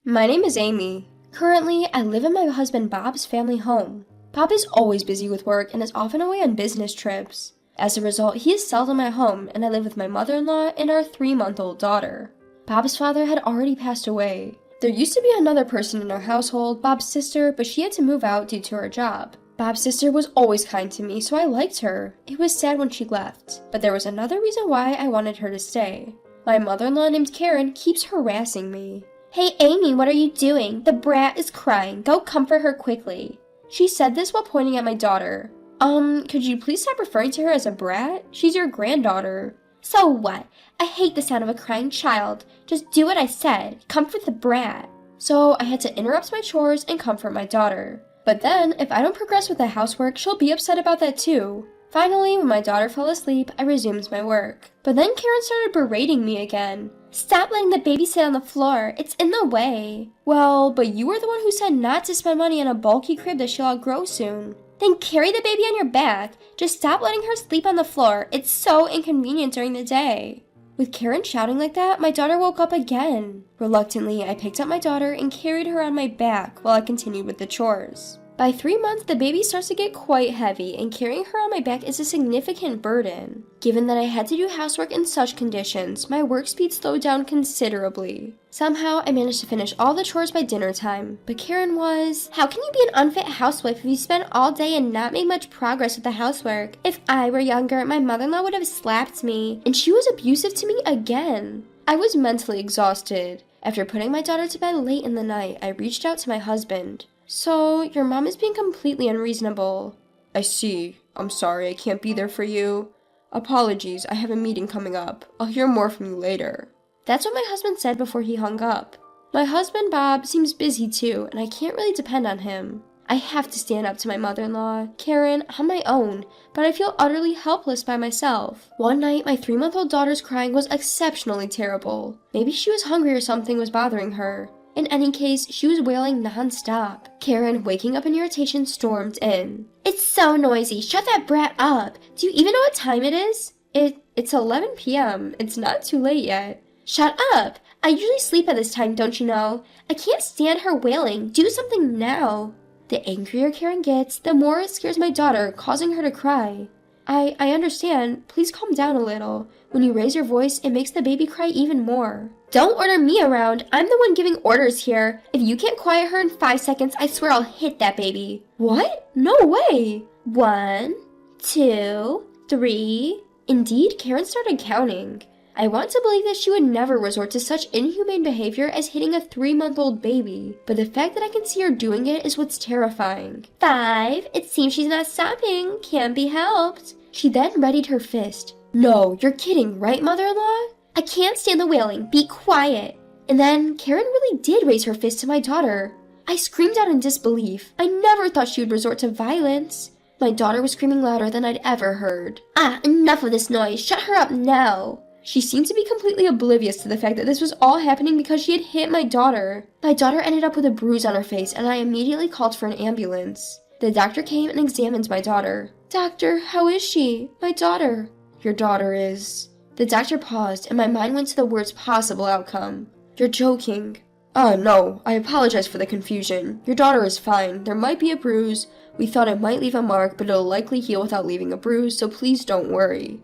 My name is Amy. Currently, I live in my husband Bob's family home. Bob is always busy with work and is often away on business trips. As a result, he is seldom at home, and I live with my mother-in-law and our 3-month-old daughter. Bob's father had already passed away. There used to be another person in our household, Bob's sister, but she had to move out due to her job. Bob's sister was always kind to me, so I liked her. It was sad when she left, but there was another reason why I wanted her to stay. My mother-in-law named Karen keeps harassing me. "Hey Amy, what are you doing? The brat is crying. Go comfort her quickly." She said this while pointing at my daughter. Could you please stop referring to her as a brat? She's your granddaughter." "So what? I hate the sound of a crying child. Just do what I said. Comfort the brat." So I had to interrupt my chores and comfort my daughter. But then, if I don't progress with the housework, she'll be upset about that too. Finally, when my daughter fell asleep, I resumed my work. But then Karen started berating me again. "Stop letting the baby sit on the floor. It's in the way." "Well, but you were the one who said not to spend money on a bulky crib that she'll outgrow soon." "Then carry the baby on your back. Just stop letting her sleep on the floor. It's so inconvenient during the day." With Karen shouting like that, my daughter woke up again. Reluctantly, I picked up my daughter and carried her on my back while I continued with the chores. By 3 months, the baby starts to get quite heavy, and carrying her on my back is a significant burden. Given that I had to do housework in such conditions, my work speed slowed down considerably. Somehow, I managed to finish all the chores by dinner time, but Karen was, "How can you be an unfit housewife if you spend all day and not make much progress with the housework? If I were younger, my mother-in-law would have slapped me, and she was abusive to me again." I was mentally exhausted. After putting my daughter to bed late in the night, I reached out to my husband. "So, your mom is being completely unreasonable." "I see. I'm sorry I can't be there for you. Apologies, I have a meeting coming up. I'll hear more from you later." That's what my husband said before he hung up. My husband, Bob, seems busy too, and I can't really depend on him. I have to stand up to my mother-in-law, Karen, on my own, but I feel utterly helpless by myself. One night, my 3-month-old daughter's crying was exceptionally terrible. Maybe she was hungry or something was bothering her. In any case, she was wailing non-stop. Karen, waking up in irritation, stormed in. "It's so noisy. Shut that brat up. Do you even know what time it is?" It's 11 p.m. It's not too late yet." "Shut up. I usually sleep at this time, don't you know? I can't stand her wailing. Do something now." The angrier Karen gets, the more it scares my daughter, causing her to cry. I understand. Please calm down a little. When you raise your voice, it makes the baby cry even more." "Don't order me around. I'm the one giving orders here. If you can't quiet her in 5 seconds, I swear I'll hit that baby." "What? No way." 1, 2, 3. Indeed, Karen started counting. I want to believe that she would never resort to such inhumane behavior as hitting a 3-month-old baby, but the fact that I can see her doing it is what's terrifying. 5. It seems she's not stopping. Can't be helped. She then readied her fist. "No, you're kidding, right, mother-in-law? I can't stand the wailing. Be quiet." And then Karen really did raise her fist to my daughter. I screamed out in disbelief. I never thought she would resort to violence. My daughter was screaming louder than I'd ever heard. "Enough of this noise. Shut her up now." She seemed to be completely oblivious to the fact that this was all happening because she had hit my daughter. My daughter ended up with a bruise on her face, and I immediately called for an ambulance. The doctor came and examined my daughter. "Doctor, how is she? My daughter." "Your daughter is..." The doctor paused, and my mind went to the worst possible outcome. "You're joking." No, I apologize for the confusion. Your daughter is fine. There might be a bruise. We thought it might leave a mark, but it'll likely heal without leaving a bruise, so please don't worry."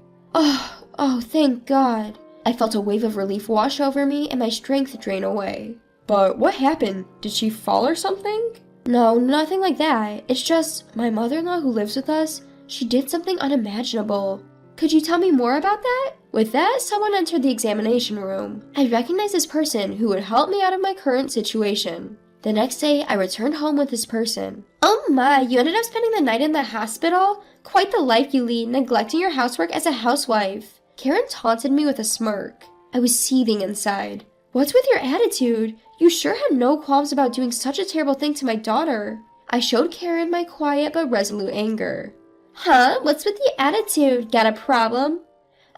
Oh, thank God. I felt a wave of relief wash over me and my strength drain away. "But what happened? Did she fall or something?" "No, nothing like that. It's just, my mother-in-law who lives with us, she did something unimaginable." "Could you tell me more about that?" With that, someone entered the examination room. I recognized this person who would help me out of my current situation. The next day, I returned home with this person. "Oh my, you ended up spending the night in the hospital? Quite the life you lead, neglecting your housework as a housewife." Karen taunted me with a smirk. I was seething inside. "What's with your attitude? You sure had no qualms about doing such a terrible thing to my daughter." I showed Karen my quiet but resolute anger. "Huh? What's with the attitude? Got a problem?"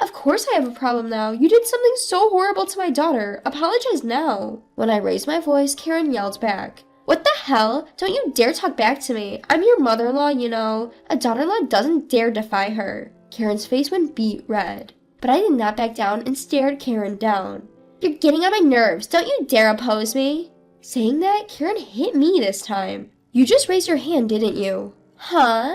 "Of course I have a problem now. You did something so horrible to my daughter. Apologize now." When I raised my voice, Karen yelled back. "What the hell? Don't you dare talk back to me. I'm your mother-in-law, you know. A daughter-in-law doesn't dare defy her." Karen's face went beet red. But I did not back down and stared Karen down. "You're getting on my nerves. Don't you dare oppose me." Saying that, Karen hit me this time. You just raised your hand, didn't you? Huh?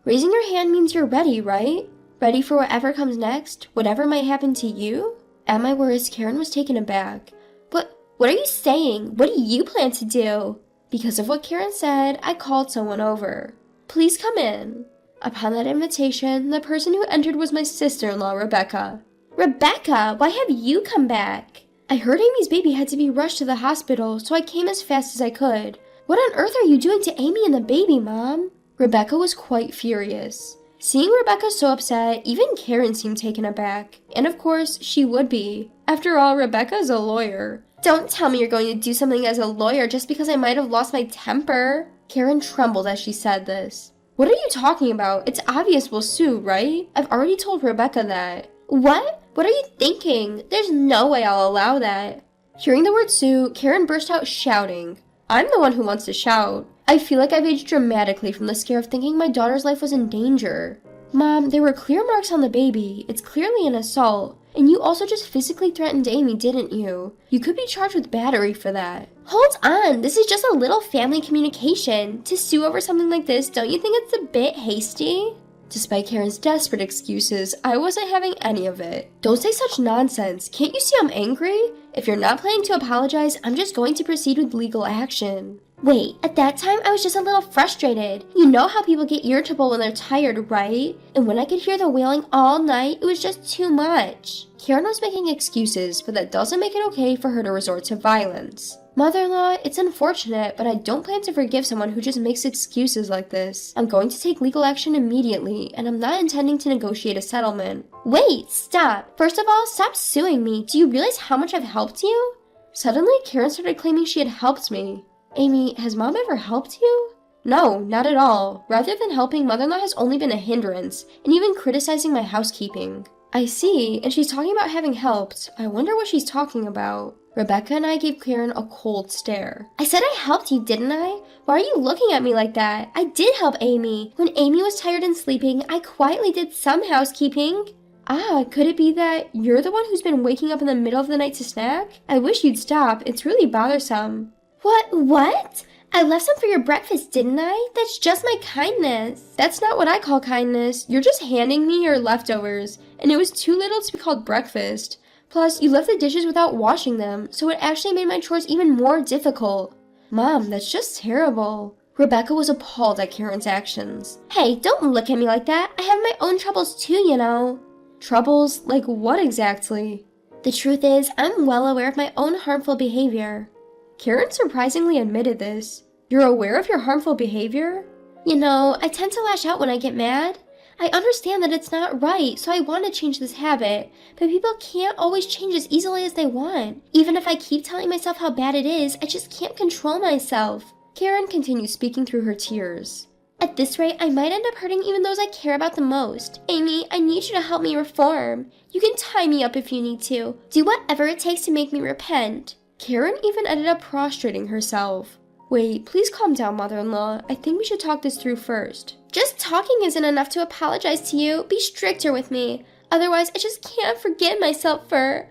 Raising your hand means you're ready, right? Ready for whatever comes next? Whatever might happen to you? At my words, Karen was taken aback. What are you saying? What do you plan to do? Because of what Karen said, I called someone over. Please come in. Upon that invitation, the person who entered was my sister-in-law, Rebecca. Rebecca, why have you come back? I heard Amy's baby had to be rushed to the hospital, so I came as fast as I could. What on earth are you doing to Amy and the baby, Mom? Rebecca was quite furious. Seeing Rebecca so upset, even Karen seemed taken aback. And of course, she would be. After all, Rebecca's a lawyer. Don't tell me you're going to do something as a lawyer just because I might have lost my temper. Karen trembled as she said this. What are you talking about? It's obvious we'll sue, right? I've already told Rebecca that. What? What are you thinking? There's no way I'll allow that. Hearing the word sue, Karen burst out shouting. I'm the one who wants to shout. I feel like I've aged dramatically from the scare of thinking my daughter's life was in danger. Mom, there were clear marks on the baby. It's clearly an assault. And you also just physically threatened Amy, didn't you? You could be charged with battery for that. Hold on, this is just a little family communication. To sue over something like this, don't you think it's a bit hasty? Despite Karen's desperate excuses, I wasn't having any of it. Don't say such nonsense. Can't you see I'm angry? If you're not planning to apologize, I'm just going to proceed with legal action. Wait, at that time I was just a little frustrated. You know how people get irritable when they're tired, right? And when I could hear the wailing all night, it was just too much. Karen was making excuses, but that doesn't make it okay for her to resort to violence. Mother-in-law, it's unfortunate, but I don't plan to forgive someone who just makes excuses like this. I'm going to take legal action immediately, and I'm not intending to negotiate a settlement. Wait, stop. First of all, stop suing me. Do you realize how much I've helped you? Suddenly, Karen started claiming she had helped me. Amy, has Mom ever helped you? No, not at all. Rather than helping, Mother-in-law has only been a hindrance, and even criticizing my housekeeping. I see, and she's talking about having helped. I wonder what she's talking about. Rebecca and I gave Karen a cold stare. I said I helped you, didn't I? Why are you looking at me like that? I did help Amy. When Amy was tired and sleeping, I quietly did some housekeeping. Ah, could it be that you're the one who's been waking up in the middle of the night to snack? I wish you'd stop. It's really bothersome. What? I left some for your breakfast, didn't I? That's just my kindness. That's not what I call kindness. You're just handing me your leftovers, and it was too little to be called breakfast. Plus, you left the dishes without washing them, so it actually made my chores even more difficult. Mom, that's just terrible. Rebecca was appalled at Karen's actions. Hey, don't look at me like that. I have my own troubles too, you know. Troubles? Like what exactly? The truth is, I'm well aware of my own harmful behavior. Karen surprisingly admitted this. You're aware of your harmful behavior? You know, I tend to lash out when I get mad. I understand that it's not right, so I want to change this habit, but people can't always change as easily as they want. Even if I keep telling myself how bad it is, I just can't control myself. Karen continued speaking through her tears. At this rate, I might end up hurting even those I care about the most. Amy, I need you to help me reform. You can tie me up if you need to. Do whatever it takes to make me repent. Karen even ended up prostrating herself. Wait, please calm down, mother-in-law. I think we should talk this through first. Just talking isn't enough to apologize to you. Be stricter with me. Otherwise, I just can't forgive myself for...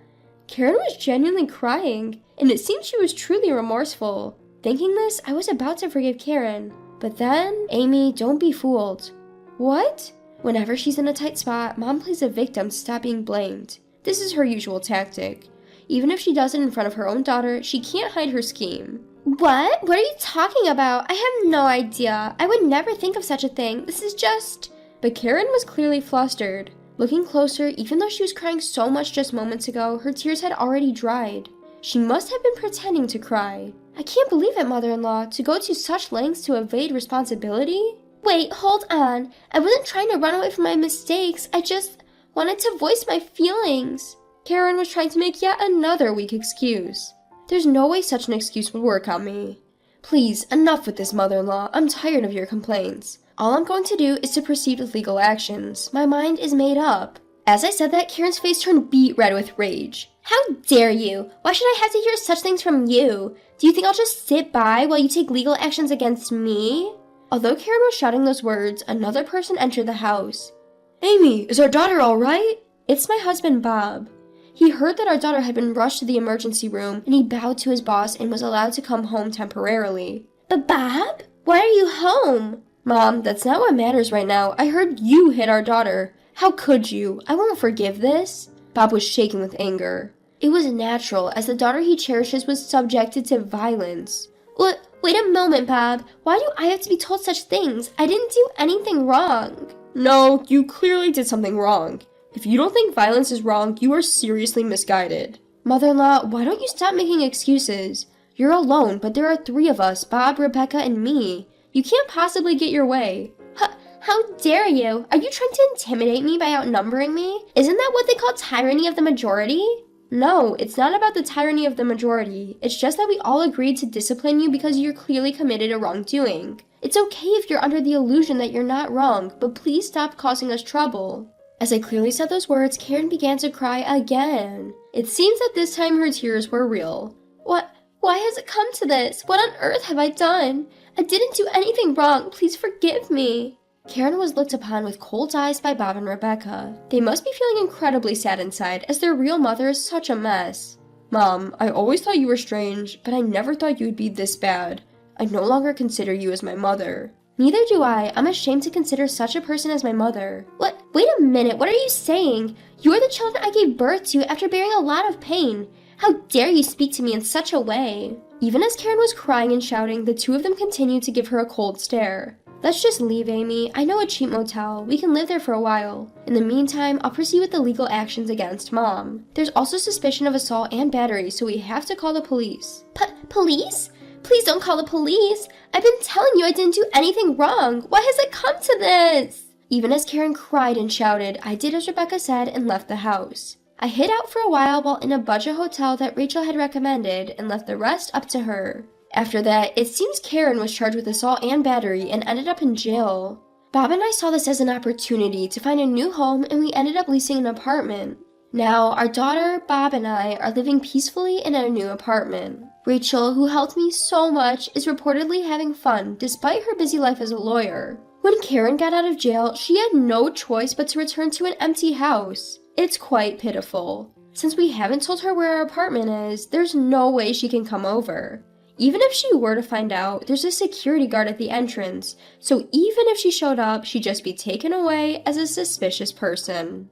Karen was genuinely crying, and it seemed she was truly remorseful. Thinking this, I was about to forgive Karen. But then, Amy, don't be fooled. What? Whenever she's in a tight spot, Mom plays a victim to stop being blamed. This is her usual tactic. Even if she does it in front of her own daughter, she can't hide her scheme. What? What are you talking about? I have no idea. I would never think of such a thing. This is just... But Karen was clearly flustered. Looking closer, even though she was crying so much just moments ago, her tears had already dried. She must have been pretending to cry. I can't believe it, mother-in-law, to go to such lengths to evade responsibility? Wait, hold on. I wasn't trying to run away from my mistakes. I just wanted to voice my feelings. Karen was trying to make yet another weak excuse. There's no way such an excuse would work on me. Please, enough with this, mother-in-law. I'm tired of your complaints. All I'm going to do is to proceed with legal actions. My mind is made up. As I said that, Karen's face turned beet red with rage. How dare you? Why should I have to hear such things from you? Do you think I'll just sit by while you take legal actions against me? Although Karen was shouting those words, another person entered the house. Amy, is our daughter all right? It's my husband, Bob. He heard that our daughter had been rushed to the emergency room, and he bowed to his boss and was allowed to come home temporarily. But Bob, why are you home? Mom, that's not what matters right now. I heard you hit our daughter. How could you? I won't forgive this. Bob was shaking with anger. It was natural, as the daughter he cherishes was subjected to violence. Wait a moment, Bob. Why do I have to be told such things? I didn't do anything wrong. No, you clearly did something wrong. If you don't think violence is wrong, you are seriously misguided. Mother-in-law, why don't you stop making excuses? You're alone, but there are 3 of us, Bob, Rebecca, and me. You can't possibly get your way. How dare you? Are you trying to intimidate me by outnumbering me? Isn't that what they call tyranny of the majority? No, it's not about the tyranny of the majority. It's just that we all agreed to discipline you because you're clearly committed a wrongdoing. It's okay if you're under the illusion that you're not wrong, but please stop causing us trouble. As I clearly said those words, Karen began to cry again. It seems that this time her tears were real. Why has it come to this? What on earth have I done? I didn't do anything wrong. Please forgive me. Karen was looked upon with cold eyes by Bob and Rebecca. They must be feeling incredibly sad inside, as their real mother is such a mess. Mom, I always thought you were strange, but I never thought you would be this bad. I no longer consider you as my mother. Neither do I. I'm ashamed to consider such a person as my mother. What? Wait a minute, what are you saying? You are the children I gave birth to after bearing a lot of pain. How dare you speak to me in such a way? Even as Karen was crying and shouting, the 2 of them continued to give her a cold stare. Let's just leave, Amy. I know a cheap motel. We can live there for a while. In the meantime, I'll proceed with the legal actions against Mom. There's also suspicion of assault and battery, so we have to call the police. Police? Please don't call the police. I've been telling you I didn't do anything wrong. Why has it come to this? Even as Karen cried and shouted, I did as Rebecca said and left the house. I hid out for a while in a budget hotel that Rachel had recommended and left the rest up to her. After that, it seems Karen was charged with assault and battery and ended up in jail. Bob and I saw this as an opportunity to find a new home, and we ended up leasing an apartment. Now, our daughter, Bob, and I are living peacefully in our new apartment. Rachel, who helped me so much, is reportedly having fun despite her busy life as a lawyer. When Karen got out of jail, she had no choice but to return to an empty house. It's quite pitiful. Since we haven't told her where our apartment is, there's no way she can come over. Even if she were to find out, there's a security guard at the entrance, so even if she showed up, she'd just be taken away as a suspicious person.